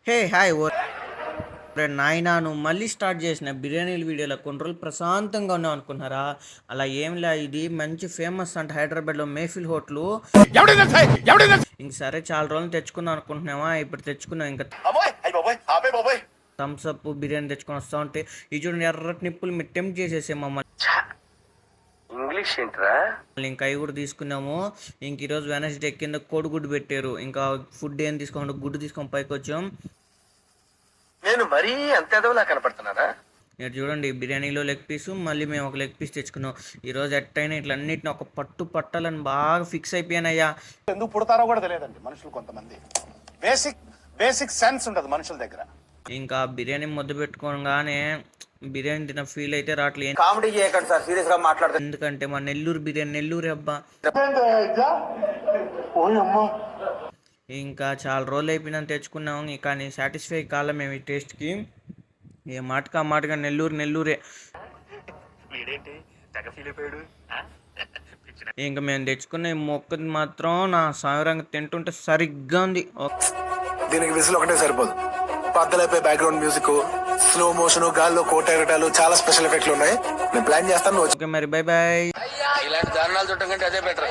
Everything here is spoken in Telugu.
హే హాయ్ ఓరే నాయనా నువ్వు మళ్ళీ స్టార్ట్ చేసిన బిర్యానీల వీడియోలో కొన్ని రోజులు ప్రశాంతంగా ఉన్నావు అనుకున్నారా? అలా ఏం లే, ఇది మంచి ఫేమస్ అంట హైదరాబాద్లో మేఫిల్ హోటల్. ఇంక సరే చాలా రోజులు తెచ్చుకుందాం అనుకుంటున్నావా, ఇప్పుడు తెచ్చుకున్నాం. ఇంకా థమ్స్ అప్ బిర్యానీ తెచ్చుకొని వస్తా ఉంటే ఈ చూడండి ఎర్రటి నిప్పులు మీరు టెంప్ట్ చేసేసే మమ్మల్ని. ఇంగ్లీష్ ఏంట్రా? ఇంకా అవి కూడా తీసుకున్నాము. ఇంక ఈరోజు వెనస్డే కింద కోడిగుడ్డు పెట్టారు. ఇంకా ఫుడ్ ఏం తీసుకోకుండా గుడ్డు తీసుకొని పైకి వచ్చాం. నేను మరీ అంత ఎదవలా కనపడుతున్నారా? మీరు చూడండి బిర్యానీలో లెగ్ పీసు, మళ్ళీ మేము ఒక లెగ్ పీస్ తెచ్చుకున్నాం. ఈరోజు ఎట్టయినా ఇట్లా అన్నిటిని ఒక పట్టు పట్టాలని బాగా ఫిక్స్ అయిపోయానయ్యా. ఎందుకు పుడతారో కూడా తెలియదండి మనుషులు, కొంతమంది బేసిక్ సెన్స్ ఉండదు మనుషుల దగ్గర. ఇంకా బిర్యానీ ముద్ద పెట్టుకోగానే బిర్యానీ తిన్న ఫీల్ అయితే రావట్లేదు. కామెడీ చేయకండి సార్, సీరియస్ గా మాట్లాడుతుంది. ఎందుకంటే మా నెల్లూరు బిర్యానీ నెల్లూరు అబ్బా. ఇంకా చాలా రోజులు అయిపోయినా తెచ్చుకున్నాము, కానీ సాటిస్ఫై కాలే మేము ఈ టేస్ట్కి. ఏ మాటగా మాటగా నెల్లూరే. ఇంకా మేము తెచ్చుకున్న ఈ మొక్కది మాత్రం నా సాయంత్రం తింటుంటే సరిగ్గా ఉంది. దీనికి విసులు ఒకటే సరిపోదు, పద్దలైపోయి బ్యాక్గ్రౌండ్ మ్యూజిక్, స్లో మోషన్, గాల్లో కోటెరటాలు, చాలా స్పెషల్ ఎఫెక్ట్లు ఉన్నాయి. నేను ప్లాన్ చేస్తాను. ఓకే మరి, బై బాయ్. ఇలాంటి దారుణాలు చూడటం కంటే అదే బెటర్.